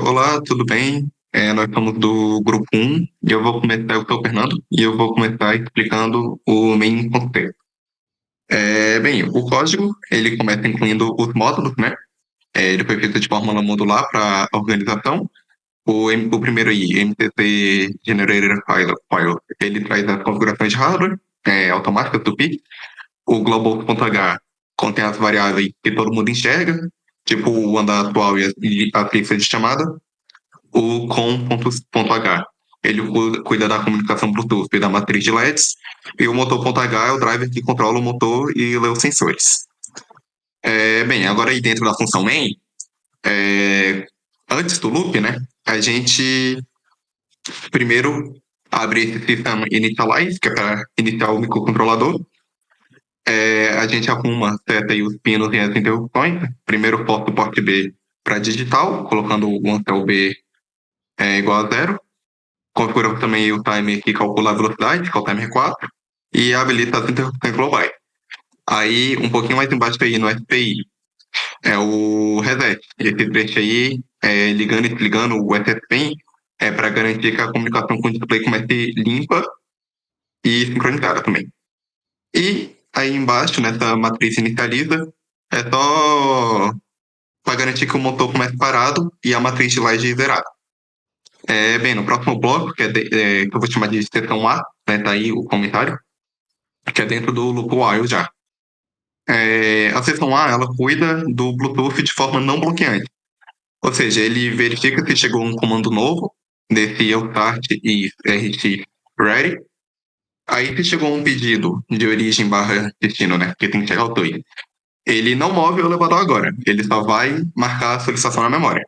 Olá, tudo bem? Nós somos do grupo um e eu sou o Fernando, e eu vou começar explicando o main concept. Bem, o código, ele começa incluindo os módulos, né? Ele foi feito de fórmula modular para organização. O primeiro aí, MCC Generator File, ele traz as configurações de hardware, automáticas do PIC. O global.h contém as variáveis que todo mundo enxerga, tipo o andar atual e a fixa de chamada. O com.h, ele cuida da comunicação Bluetooth e da matriz de LEDs, e o motor.h é o driver que controla o motor e lê os sensores. Bem, agora aí dentro da função main, antes do loop, né, a gente primeiro abre esse system initialize, que é para iniciar o microcontrolador. A gente arruma, seta aí os pinos e as interrupções. Primeiro porta o porte B para digital, colocando o ancel B igual a zero. Configura também o timer que calcula a velocidade, que é o timer 4, e habilita as interrupções globais. Aí, um pouquinho mais embaixo aí no SPI, é o reset. Esse trecho aí, ligando e desligando o SSPIN, é para garantir que a comunicação com o display comece limpa e sincronizada também. E aí embaixo, nessa matriz inicializa, é só para garantir que o motor comece parado e a matriz de LED zerada. Bem, no próximo bloco, que eu vou chamar de seção A, né, tá aí o comentário, que é dentro do loop while já. A seção A, ela cuida do Bluetooth de forma não bloqueante. Ou seja, ele verifica se chegou um comando novo, desse start e RX ready. Aí se chegou um pedido de origem barra destino, né, que tem que chegar o dois. Ele não move o elevador agora, ele só vai marcar a solicitação na memória.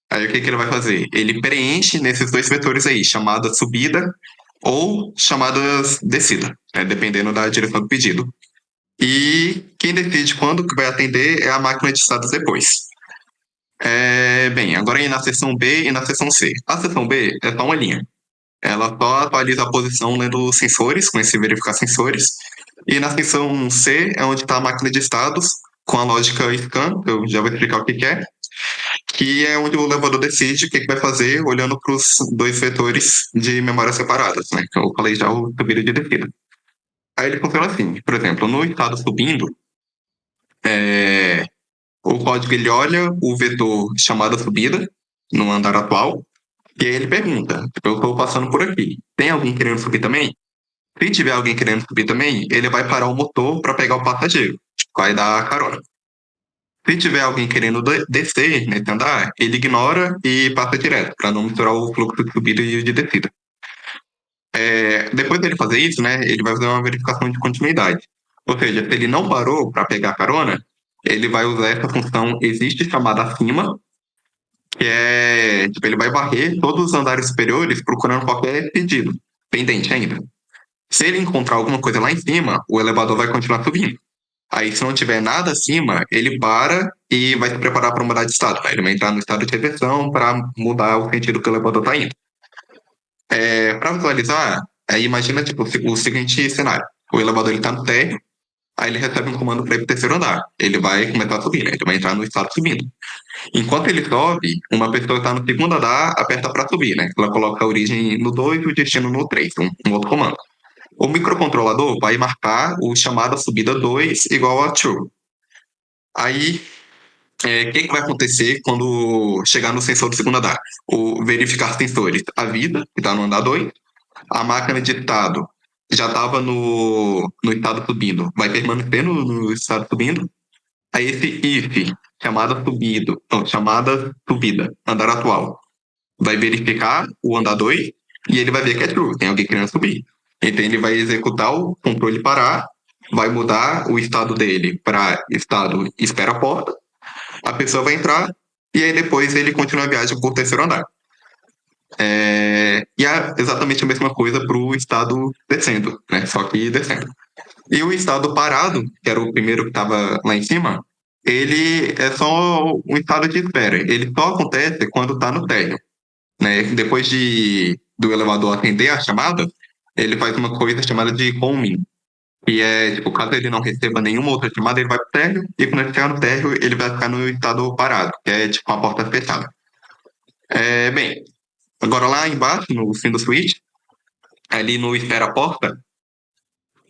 Aí o que, que ele vai fazer? Ele preenche nesses dois vetores aí, chamada subida ou chamadas descida, né, dependendo da direção do pedido. E quem decide quando que vai atender é a máquina de estados depois. Bem, agora aí na seção B e na seção C. A seção B é só uma linha. Ela só atualiza a posição lendo sensores, com esse verificar sensores. E na seção C é onde está a máquina de estados, com a lógica scan, eu já vou explicar o que é onde o elevador decide o que vai fazer, olhando para os dois vetores de memória separadas, né? Que eu falei já, o subida de descida. Aí ele funciona assim, por exemplo, no estado subindo, o código ele olha o vetor chamada subida no andar atual, e aí ele pergunta, tipo, eu estou passando por aqui, tem alguém querendo subir também? Se tiver alguém querendo subir também, ele vai parar o motor para pegar o passageiro, vai dar carona. Se tiver alguém querendo descer nesse andar, ele ignora e passa direto, para não misturar o fluxo de subida e de descida. Depois dele fazer isso, né, ele vai fazer uma verificação de continuidade. Ou seja, se ele não parou para pegar carona, ele vai usar essa função existe chamada acima, que é, tipo, ele vai varrer todos os andares superiores procurando qualquer pedido, pendente ainda. Se ele encontrar alguma coisa lá em cima, o elevador vai continuar subindo. Aí, se não tiver nada acima, ele para e vai se preparar para mudar de estado. Ele vai entrar no estado de reversão para mudar o sentido que o elevador está indo. Para visualizar, aí imagina tipo, o seguinte cenário: o elevador está no térreo, aí ele recebe um comando para ir para o terceiro andar. Ele vai começar a subir, né? Ele vai entrar no estado subindo. Enquanto ele sobe, uma pessoa que está no segundo andar aperta para subir, né? Ela coloca a origem no 2 e o destino no 3, um outro comando. O microcontrolador vai marcar o chamada subida 2 igual a true. Aí, o que vai acontecer quando chegar no sensor do segundo andar? O verificar sensores. A vida, que está no andar 2, a máquina de estado já estava no estado subindo, vai permanecer no estado subindo. Aí esse if, chamada subida, andar atual, vai verificar o andar 2 e ele vai ver que é true, tem alguém querendo subir. Então ele vai executar o controle parar, vai mudar o estado dele para estado espera a porta, a pessoa vai entrar e aí depois ele continua a viagem para o terceiro andar. E é exatamente a mesma coisa para o estado descendo, né? Só que descendo. E o estado parado, que era o primeiro que estava lá em cima, ele é só um estado de espera. Ele só acontece quando está no térreo, né? Depois do elevador atender a chamada, ele faz uma coisa chamada de homing, que é, tipo, caso ele não receba nenhuma outra chamada, ele vai pro térreo, e quando ele chegar no térreo, ele vai ficar no estado parado, que é, tipo, uma porta fechada. Bem, agora lá embaixo, no fim do switch, ali no espera a porta,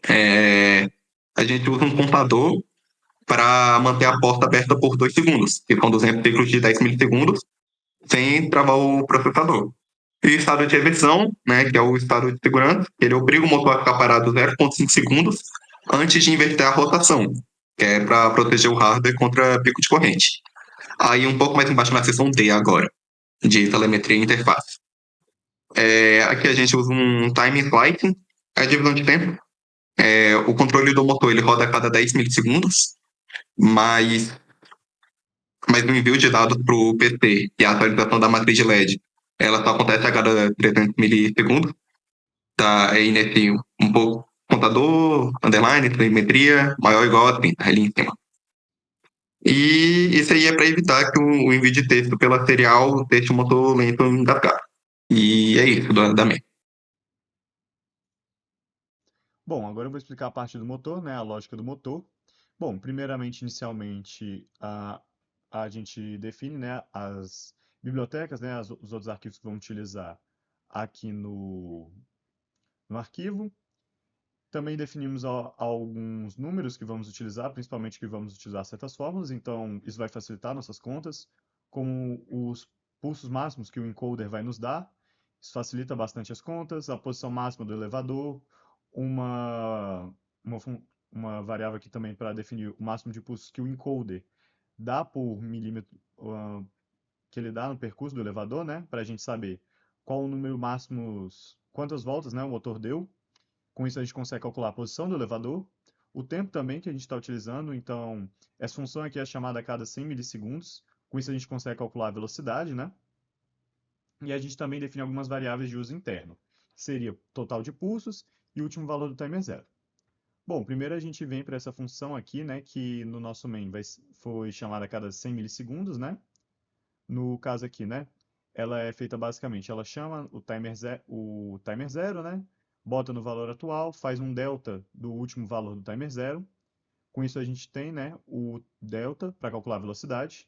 é, a gente usa um contador para manter a porta aberta por 2 segundos, que são 200 ciclos de 10 milissegundos, sem travar o processador. E o estado de reversão, né, que é o estado de segurança, ele obriga o motor a ficar parado 0,5 segundos antes de inverter a rotação, que é para proteger o hardware contra pico de corrente. Aí um pouco mais embaixo na seção D agora, de telemetria e interface. Aqui a gente usa um time slicing, é a divisão de tempo. O controle do motor ele roda a cada 10 milissegundos, mas, mas no envio de dados para o PC e a atualização da matriz de LED, ela só acontece a cada 300 milissegundos. Tá aí nesse um pouco contador, underline, telemetria, maior ou igual a 30, ali em cima. E isso aí é para evitar que o envio de texto pela serial deixe o motor lento engasgado. E é isso da MEI. Bom, agora eu vou explicar a parte do motor, né, a lógica do motor. Bom, primeiramente, inicialmente, a gente define, né, as bibliotecas, né, os outros arquivos que vamos utilizar aqui no arquivo. Também definimos alguns números que vamos utilizar, principalmente que vamos utilizar certas fórmulas, então isso vai facilitar nossas contas, como os pulsos máximos que o encoder vai nos dar, isso facilita bastante as contas, a posição máxima do elevador, uma, uma, uma variável aqui também para definir o máximo de pulsos que o encoder dá por milímetro, que ele dá no percurso do elevador, né, para a gente saber qual o número máximo, quantas voltas, né, o motor deu. Com isso, a gente consegue calcular a posição do elevador, o tempo também que a gente está utilizando. Então, essa função aqui é chamada a cada 100 milissegundos. Com isso, a gente consegue calcular a velocidade, né? E a gente também define algumas variáveis de uso interno, que seria total de pulsos e o último valor do timer zero. Bom, primeiro a gente vem para essa função aqui, né, que no nosso main foi chamada a cada 100 milissegundos, né? No caso aqui, né, ela é feita basicamente, ela chama o timer zero, né, bota no valor atual, faz um delta do último valor do timer zero. Com isso a gente tem, né, o delta para calcular a velocidade.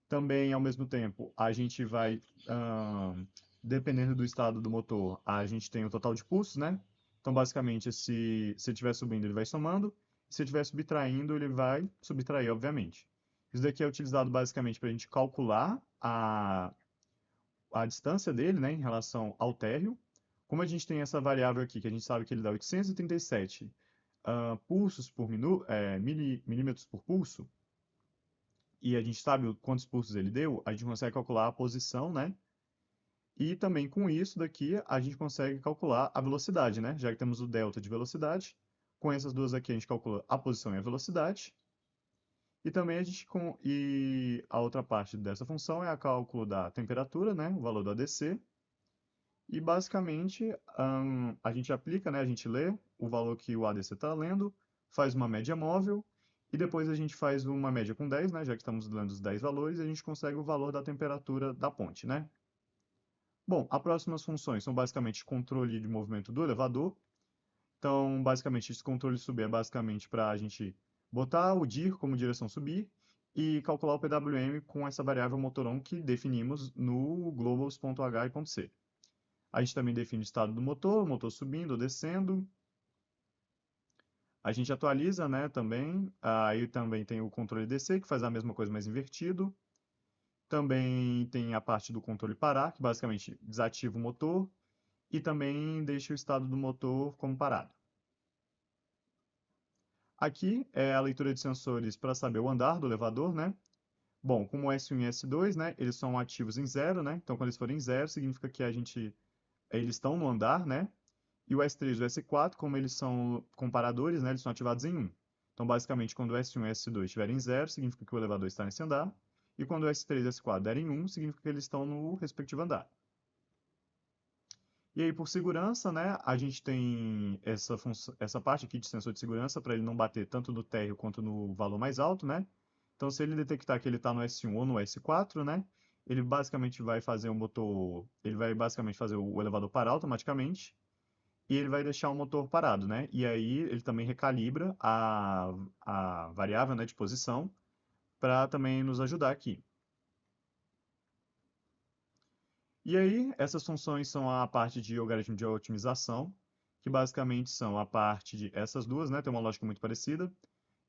Também, ao mesmo tempo, a gente vai, dependendo do estado do motor, a gente tem o total de pulsos, né? Então, basicamente, se ele estiver subindo, ele vai somando. Se ele estiver subtraindo, ele vai subtrair, obviamente. Isso daqui é utilizado basicamente para a gente calcular a distância dele, né, em relação ao térreo. Como a gente tem essa variável aqui, que a gente sabe que ele dá 837 pulsos por minuto, milímetros por pulso, e a gente sabe quantos pulsos ele deu, a gente consegue calcular a posição, né? E também com isso daqui a gente consegue calcular a velocidade, né? Já que temos o delta de velocidade, com essas duas aqui a gente calcula a posição e a velocidade. E também e a outra parte dessa função é o cálculo da temperatura, né? O valor do ADC. E basicamente a gente aplica, né? A gente lê o valor que o ADC está lendo, faz uma média móvel e depois a gente faz uma média com 10, né? Já que estamos lendo os 10 valores, a gente consegue o valor da temperatura da ponte, né? Bom, as próximas funções são basicamente controle de movimento do elevador. Então, basicamente, esse controle subir é basicamente para a gente botar o dir como direção subir e calcular o PWM com essa variável motoron que definimos no globals.h e .c. A gente também define o estado do motor, o motor subindo ou descendo. A gente atualiza, né, também. Aí também tem o controle DC, que faz a mesma coisa, mas invertido. Também tem a parte do controle parar, que basicamente desativa o motor. E também deixa o estado do motor como parado. Aqui é a leitura de sensores para saber o andar do elevador, né? Bom, como o S1 e S2, né, eles são ativos em zero, né? Então, quando eles forem em zero, significa que eles estão no andar, né? E o S3 e o S4, como eles são comparadores, né, eles são ativados em 1. Então, basicamente, quando o S1 e o S2 estiverem em 0, significa que o elevador está nesse andar. E quando o S3 e o S4 derem 1, significa que eles estão no respectivo andar. E aí, por segurança, né, a gente tem essa parte aqui de sensor de segurança para ele não bater tanto no térreo quanto no valor mais alto, né? Então, se ele detectar que ele está no S1 ou no S4, né, ele basicamente vai fazer ele vai basicamente fazer o elevador parar automaticamente e ele vai deixar o motor parado, né? E aí ele também recalibra a variável, né, de posição para também nos ajudar aqui. E aí, essas funções são a parte de algoritmo de otimização, que basicamente são a parte de essas duas, né? Tem uma lógica muito parecida.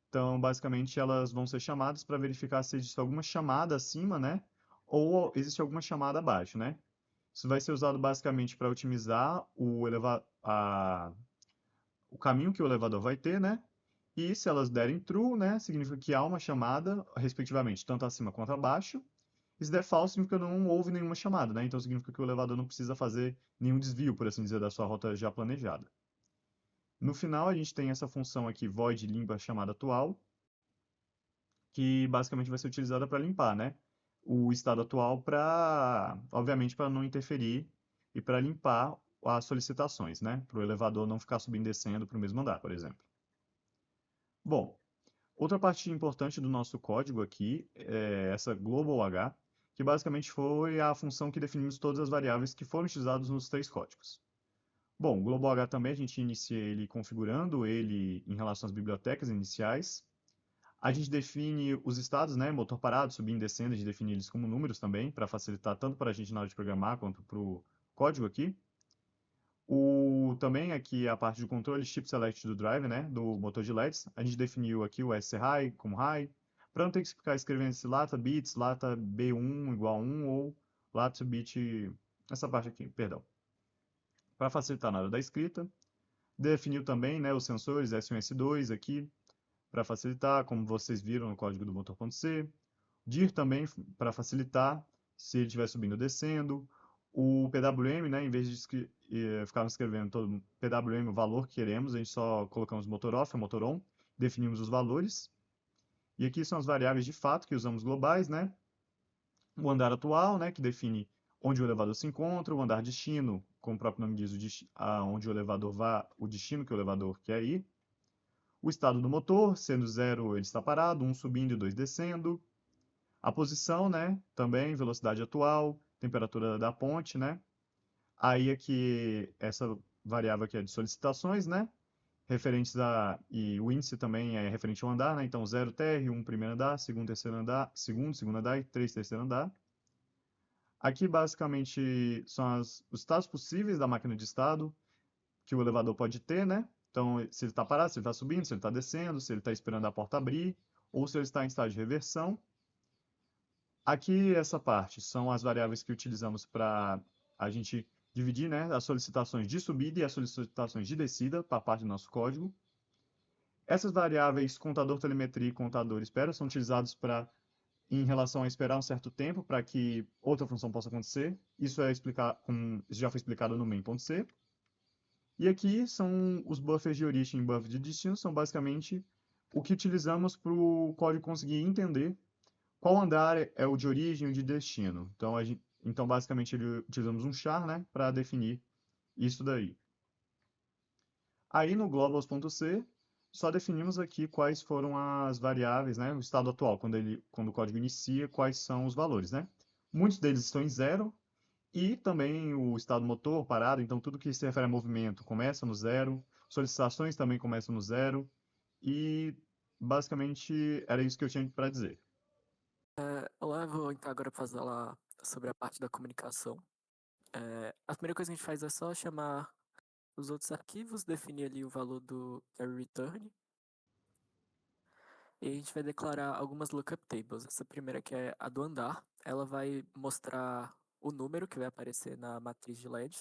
Então, basicamente, elas vão ser chamadas para verificar se existe alguma chamada acima, né? Ou existe alguma chamada abaixo, né? Isso vai ser usado basicamente para otimizar o caminho que o elevador vai ter, né? E se elas derem true, né, significa que há uma chamada, respectivamente, tanto acima quanto abaixo. E se der false, significa que não houve nenhuma chamada, né? Então significa que o elevador não precisa fazer nenhum desvio, por assim dizer, da sua rota já planejada. No final, a gente tem essa função aqui, void limpa chamada atual, que basicamente vai ser utilizada para limpar, né? O estado atual para, obviamente, para não interferir e para limpar as solicitações, né? Para o elevador não ficar subindo e descendo para o mesmo andar, por exemplo. Bom, outra parte importante do nosso código aqui é essa global h, que basicamente foi a função que definimos todas as variáveis que foram utilizadas nos três códigos. Bom, o global h também a gente inicia ele configurando ele em relação às bibliotecas iniciais. A gente define os estados, né, motor parado, subindo e descendo, a gente define eles como números também, para facilitar tanto para a gente na hora de programar quanto para o código aqui. Também aqui a parte de controle chip select do drive, né, do motor de LEDs, a gente definiu aqui o SHigh como high, para não ter que ficar escrevendo esse lata bits, lata B1 igual a 1 ou lata bit, essa parte aqui, perdão. Para facilitar na hora da escrita. Definiu também, né, os sensores S1 e S2 aqui, para facilitar, como vocês viram no código do motor.c. dir também para facilitar se ele estiver subindo ou descendo. O PWM, né, em vez de ficarmos escrevendo todo PWM, o valor que queremos, a gente só colocamos motor off ou motor on, definimos os valores. E aqui são as variáveis de fato que usamos globais, né? O andar atual, né, que define onde o elevador se encontra, o andar destino, como o próprio nome diz, onde o elevador vai, o destino que o elevador quer ir. O estado do motor, sendo 0 ele está parado, 1 subindo e 2 descendo. A posição, né? Também, velocidade atual, temperatura da ponte, né? Aí aqui, essa variável aqui é de solicitações, né? Referentes a... E o índice também é referente ao andar, né? Então, 0 TR, 1 primeiro andar, segundo, terceiro andar, segundo andar e 3 terceiro andar. Aqui, basicamente, são os estados possíveis da máquina de estado que o elevador pode ter, né? Então, se ele está parado, se ele está subindo, se ele está descendo, se ele está esperando a porta abrir, ou se ele está em estado de reversão. Aqui, essa parte são as variáveis que utilizamos para a gente dividir, né, as solicitações de subida e as solicitações de descida para a parte do nosso código. Essas variáveis, contador telemetria e contador espera, são utilizados para, em relação a esperar um certo tempo para que outra função possa acontecer. Isso isso já foi explicado no main.c. E aqui são os buffers de origem e buffer de destino, são basicamente o que utilizamos para o código conseguir entender qual andar é o de origem e o de destino. Então basicamente, utilizamos um char, né, para definir isso daí. Aí no globals.c, só definimos aqui quais foram as variáveis, né, o estado atual, quando o código inicia, quais são os valores, né. Muitos deles estão em zero, e também o estado motor parado, então tudo que se refere a movimento começa no zero, solicitações também começam no zero, e basicamente era isso que eu tinha para dizer. Olá, eu vou então agora falar sobre a parte da comunicação. A primeira coisa que a gente faz é só chamar os outros arquivos, definir ali o valor do carry return, e a gente vai declarar algumas lookup tables. Essa primeira, que é a do andar, ela vai mostrar o número que vai aparecer na matriz de LED.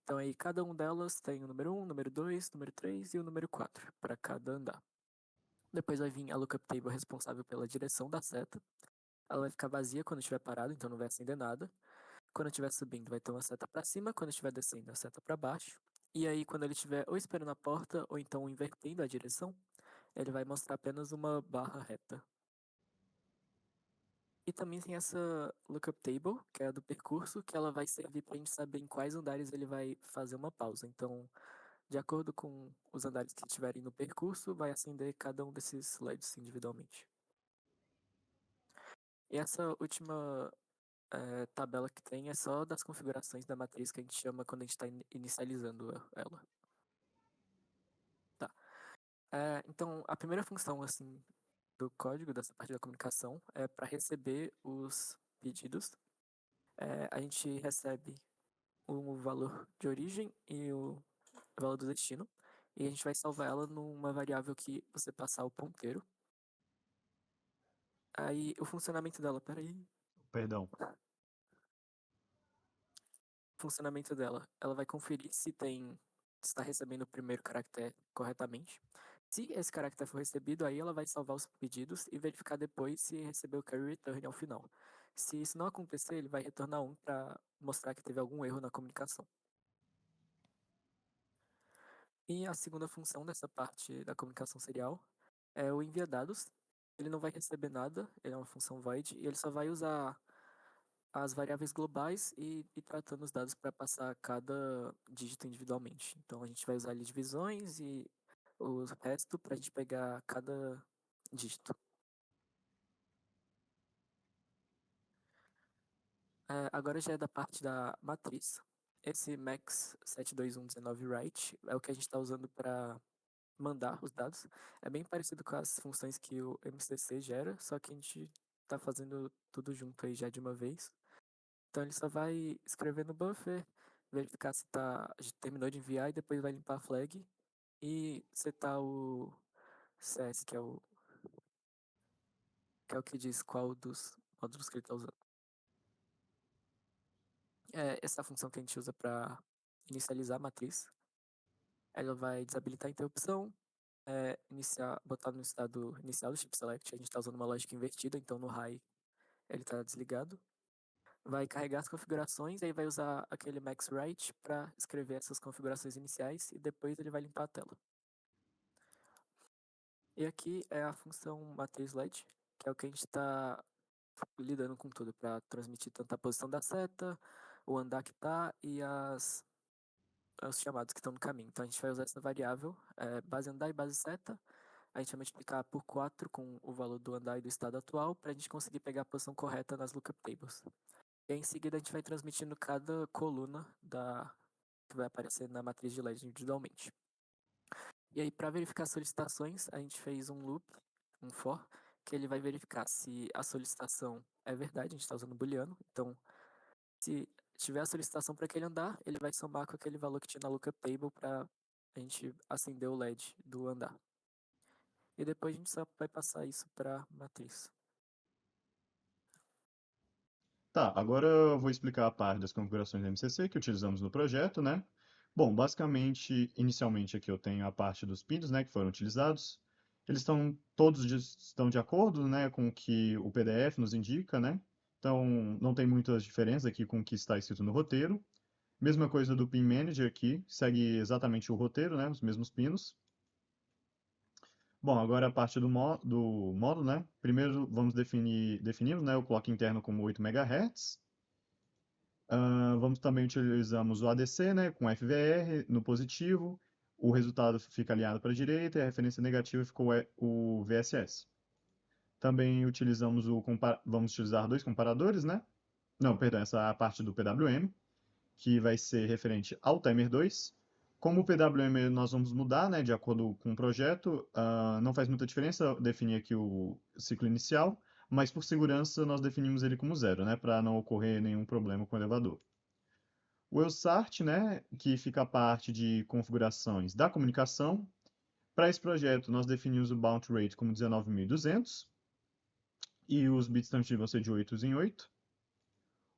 Então aí cada um delas tem o número 1, número 2, número 3 e o número 4 para cada andar. Depois vai vir a lookup table responsável pela direção da seta. Ela vai ficar vazia quando estiver parado, então não vai acender nada. Quando estiver subindo, vai ter uma seta para cima. Quando estiver descendo, a seta para baixo. E aí, quando ele estiver ou esperando a porta, ou então invertendo a direção, ele vai mostrar apenas uma barra reta. E também tem essa lookup table, que é a do percurso, que ela vai servir para a gente saber em quais andares ele vai fazer uma pausa. Então, de acordo com os andares que estiverem no percurso, vai acender cada um desses LEDs individualmente. E essa última tabela que tem é só das configurações da matriz que a gente chama quando a gente está inicializando ela. Tá. Então, a primeira função assim do código, dessa parte da comunicação, é para receber os pedidos. a gente recebe o valor de origem e o valor do destino, e a gente vai salvar ela numa variável que você passar o ponteiro. Aí o funcionamento dela, peraí. Perdão. O funcionamento dela, ela vai conferir se está recebendo o primeiro caractere corretamente. Se esse caractere for recebido, aí ela vai salvar os pedidos e verificar depois se recebeu o carry return ao final. Se isso não acontecer, ele vai retornar 1 para mostrar que teve algum erro na comunicação. E a segunda função dessa parte da comunicação serial é o envia dados. Ele não vai receber nada, ele é uma função void, e ele só vai usar as variáveis globais e tratando os dados para passar cada dígito individualmente. Então a gente vai usar ali divisões e o resto para a gente pegar cada dígito. Agora já é da parte da matriz. Esse max 72119 write é o que a gente está usando para mandar os dados. É bem parecido com as funções que o MCC gera, só que a gente está fazendo tudo junto aí já de uma vez. Então ele só vai escrever no buffer, verificar se terminou de enviar e depois vai limpar a flag e setar o CS, que é o que diz qual dos módulos que ele está usando. Essa função que a gente usa para inicializar a matriz. Ela vai desabilitar a interrupção, botar no estado inicial do chip select. A gente está usando uma lógica invertida, então no high ele está desligado. Vai carregar as configurações, aí vai usar aquele max write para escrever essas configurações iniciais e depois ele vai limpar a tela. E aqui é a função matriz LED, que é o que a gente está lidando com tudo, para transmitir tanto a posição da seta, o andar que está e os chamados que estão no caminho. Então a gente vai usar essa variável, base andar e base seta, a gente vai multiplicar por 4 com o valor do andar e do estado atual, para a gente conseguir pegar a posição correta nas lookup tables. E aí, em seguida a gente vai transmitindo cada coluna que vai aparecer na matriz de LED individualmente. E aí, para verificar solicitações, a gente fez um loop, um for, que ele vai verificar se a solicitação é verdade, a gente está usando booleano. Então, se tiver a solicitação para aquele andar, ele vai somar com aquele valor que tinha na lookup table para a gente acender o LED do andar. E depois a gente só vai passar isso para matriz. Tá, agora eu vou explicar a parte das configurações do MCC que utilizamos no projeto, né? Bom, basicamente, inicialmente aqui eu tenho a parte dos pins, né, que foram utilizados. Eles todos estão de acordo, né, com o que o PDF nos indica, né? Então, não tem muitas diferenças aqui com o que está escrito no roteiro. Mesma coisa do Pin Manager aqui, segue exatamente o roteiro, né, os mesmos pinos. Bom, agora a parte do módulo, né? Primeiro vamos definimos, né, o clock interno como 8 MHz. Vamos também utilizamos o ADC, né, com FVR no positivo. O resultado fica alinhado para a direita e a referência negativa ficou o VSS. Também vamos utilizar dois comparadores, né? Não, perdão, essa é a parte do PWM, que vai ser referente ao timer 2. Como o PWM nós vamos mudar, né, de acordo com o projeto, não faz muita diferença definir aqui o ciclo inicial, mas por segurança nós definimos ele como 0, né, para não ocorrer nenhum problema com o elevador. O EUSART, né, que fica a parte de configurações da comunicação. Para esse projeto nós definimos o bounce rate como 19.200 e os bits transmitidos vão ser de 8 em 8.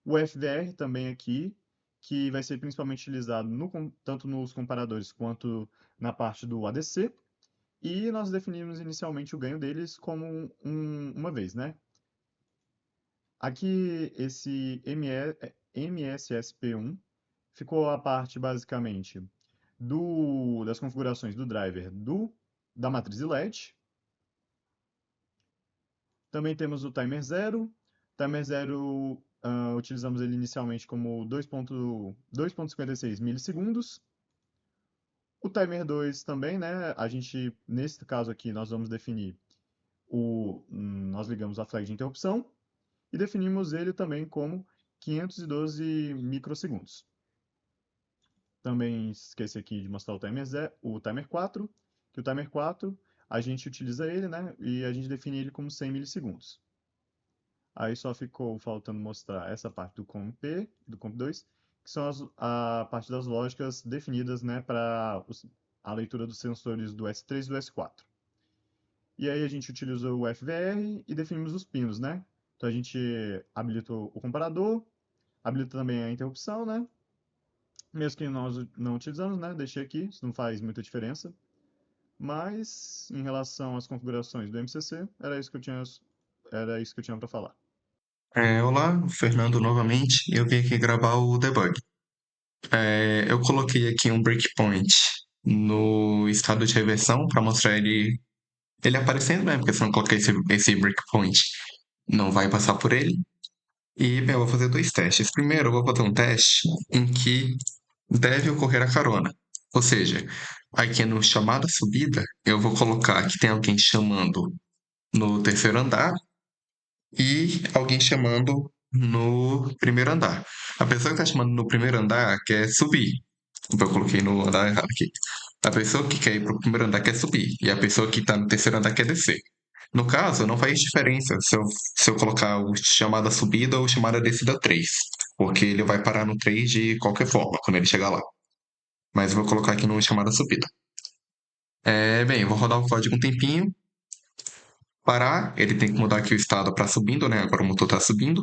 O FVR também aqui, que vai ser principalmente utilizado tanto nos comparadores quanto na parte do ADC. E nós definimos inicialmente o ganho deles como uma vez, né? Aqui, esse MSSP1 ficou a parte, basicamente, das configurações do driver da matriz LED. Também temos o timer 0. Timer 0, utilizamos ele inicialmente como 2.56 milissegundos. O timer 2 também, né? Nesse caso aqui, nós vamos definir nós ligamos a flag de interrupção e definimos ele também como 512 microsegundos. Também esqueci aqui de mostrar o timer 4, que o timer 4 a gente utiliza ele, né? E a gente define ele como 100 milissegundos. Aí só ficou faltando mostrar essa parte do COMP, do COMP2, que são a parte das lógicas definidas, né, para a leitura dos sensores do S3 e do S4. E aí a gente utilizou o FVR e definimos os pinos, né? Então a gente habilitou o comparador, habilita também a interrupção, né? Mesmo que nós não utilizamos, né? Deixei aqui, isso não faz muita diferença. Mas em relação às configurações do MCC, era isso que eu tinha para falar. Olá, Fernando novamente. Eu vim aqui gravar o debug. Eu coloquei aqui um breakpoint no estado de reversão para mostrar ele aparecendo, né? Porque se eu não colocar esse breakpoint, não vai passar por ele. E, bem, eu vou fazer 2 testes. Primeiro, eu vou fazer um teste em que deve ocorrer a carona. Ou seja, aqui no chamada subida, eu vou colocar que tem alguém chamando no terceiro andar e alguém chamando no primeiro andar. A pessoa que está chamando no primeiro andar quer subir. Eu coloquei no andar errado aqui. A pessoa que quer ir para o primeiro andar quer subir. E a pessoa que está no terceiro andar quer descer. No caso, não faz diferença se eu colocar o chamada subida ou chamada descida 3, porque ele vai parar no 3 de qualquer forma, quando ele chegar lá. Mas eu vou colocar aqui no chamada subida. Bem, eu vou rodar o código um tempinho. Parar, ele tem que mudar aqui o estado para subindo, né? Agora o motor está subindo.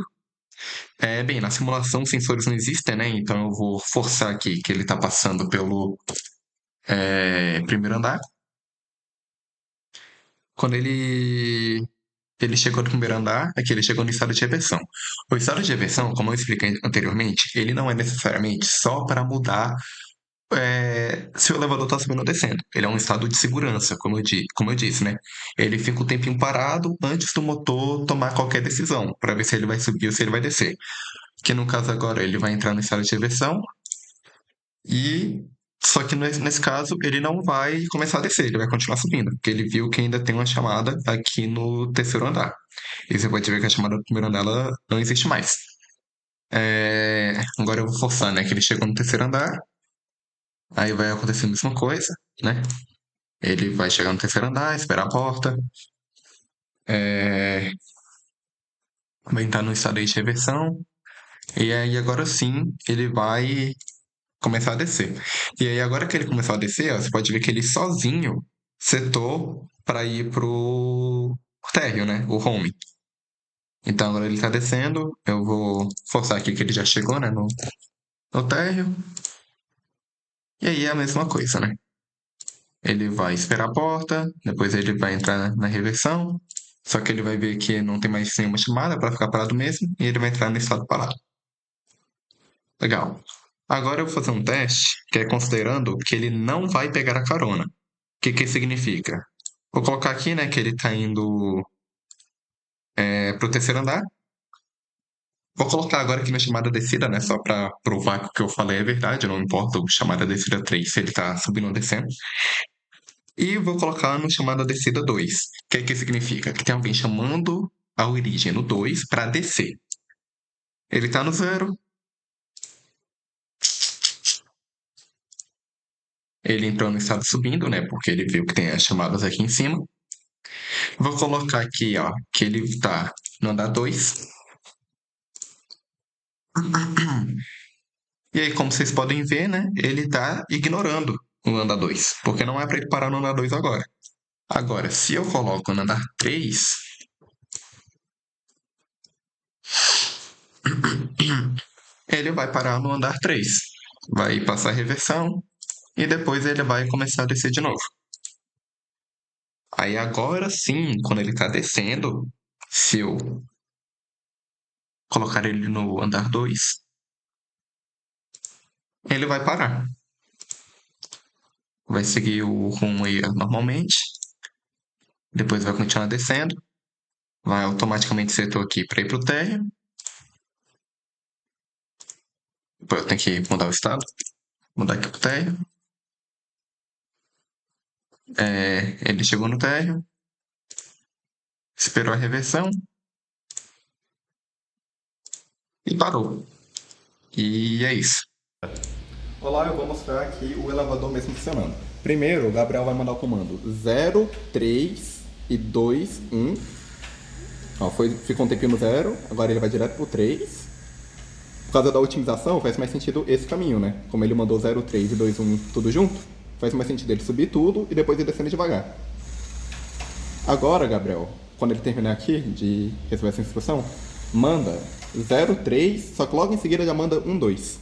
Bem, na simulação os sensores não existem, né? Então eu vou forçar aqui que ele está passando pelo primeiro andar. Quando ele chegou no primeiro andar, aqui ele chegou no estado de reversão. O estado de reversão, como eu expliquei anteriormente, ele não é necessariamente só para mudar se o elevador está subindo ou descendo. Ele é um estado de segurança, como eu disse, né? Ele fica um tempinho parado antes do motor tomar qualquer decisão, para ver se ele vai subir ou se ele vai descer. Que no caso agora ele vai entrar no estado de reversão e só que nesse caso ele não vai começar a descer, ele vai continuar subindo, porque ele viu que ainda tem uma chamada aqui no terceiro andar. E você pode ver que a chamada do primeiro andar ela não existe mais. Agora eu vou forçar, né? Que ele chegou no terceiro andar, aí vai acontecer a mesma coisa, né? Ele vai chegar no terceiro andar, esperar a porta, vai entrar no estado de reversão, e aí agora sim ele vai começar a descer. E aí, agora que ele começou a descer, ó, você pode ver que ele sozinho setou para ir pro térreo, né? O home. Então agora ele tá descendo. Eu vou forçar aqui que ele já chegou, né? No térreo. E aí é a mesma coisa, né? Ele vai esperar a porta, depois ele vai entrar na reversão. Só que ele vai ver que não tem mais nenhuma chamada para ficar parado mesmo. E ele vai entrar no estado parado. Legal. Agora eu vou fazer um teste que é considerando que ele não vai pegar a carona. O que significa? Vou colocar aqui, né, que ele tá indo pro terceiro andar. Vou colocar agora aqui na chamada descida, né, só para provar que o que eu falei é verdade, não importa o chamada descida 3 se ele tá subindo ou descendo. E vou colocar no chamada descida 2. O que significa? Que tem alguém chamando a origem no 2 para descer. Ele tá no 0. Ele entrou no estado subindo, né, porque ele viu que tem as chamadas aqui em cima. Vou colocar aqui, ó, que ele tá no andar 2. E aí, como vocês podem ver, né, ele tá ignorando o andar 2, porque não é para ele parar no andar 2 agora. Agora, se eu coloco no andar 3, ele vai parar no andar 3. Vai passar a reversão e depois ele vai começar a descer de novo. Aí agora sim, quando ele tá descendo, se eu colocar ele no andar 2, ele vai parar. Vai seguir o rumo aí normalmente. Depois vai continuar descendo. Vai automaticamente setor aqui para ir pro térreo. Depois eu tenho que mudar o estado. Mudar aqui pro térreo. Ele chegou no térreo. Esperou a reversão. E parou. E é isso. Olá, eu vou mostrar aqui o elevador mesmo funcionando. Primeiro, o Gabriel vai mandar o comando 0, 3 e 2, 1. Ó, ficou um tempinho no 0, agora ele vai direto pro 3. Por causa da otimização, faz mais sentido esse caminho, né? Como ele mandou 0, 3 e 2, 1 tudo junto, faz mais sentido ele subir tudo e depois ir descendo devagar. Agora, Gabriel, quando ele terminar aqui de receber essa instrução, manda 0, 3, só que logo em seguida já manda 1, 2.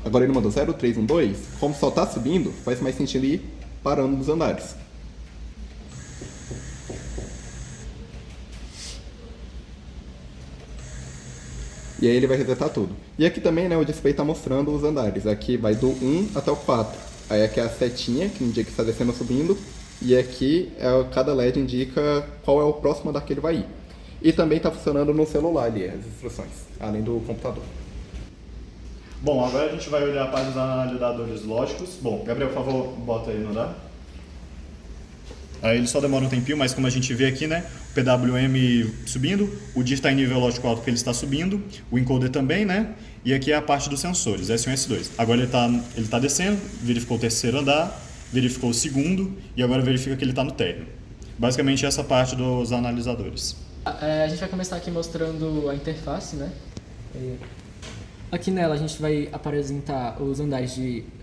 Agora ele mandou 0, 3, 1, 2. Como só tá subindo, faz mais sentido ir parando nos andares. E aí ele vai resetar tudo. E aqui também, né, o display está mostrando os andares. Aqui vai do 1 até o 4. Aí aqui é a setinha, que indica que está descendo ou subindo. E aqui, cada LED indica qual é o próximo andar que ele vai ir. E também está funcionando no celular ali, as instruções, além do computador. Bom, agora a gente vai olhar para os analisadores lógicos. Bom, Gabriel, por favor, bota aí no andar. Aí ele só demora um tempinho, mas como a gente vê aqui, né, o PWM subindo, o DIR está em nível lógico alto porque ele está subindo, o encoder também, né, e aqui é a parte dos sensores, S1 e S2. Agora ele tá descendo, verificou o terceiro andar, verificou o segundo e agora verifica que ele está no térreo. Basicamente essa parte dos analisadores. A gente vai começar aqui mostrando a interface, né. Aqui nela a gente vai apresentar os andares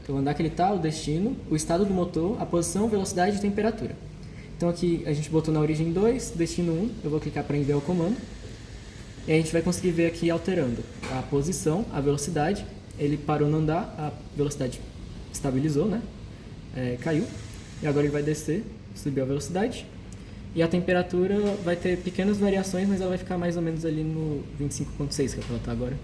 o andar que ele está, o destino, o estado do motor, a posição, velocidade e temperatura. Então aqui a gente botou na origem 2, destino 1, eu vou clicar para enviar o comando. E a gente vai conseguir ver aqui alterando a posição, a velocidade, ele parou no andar, a velocidade estabilizou, né? Caiu. E agora ele vai descer, subiu a velocidade. E a temperatura vai ter pequenas variações, mas ela vai ficar mais ou menos ali no 25,6 que ela está agora.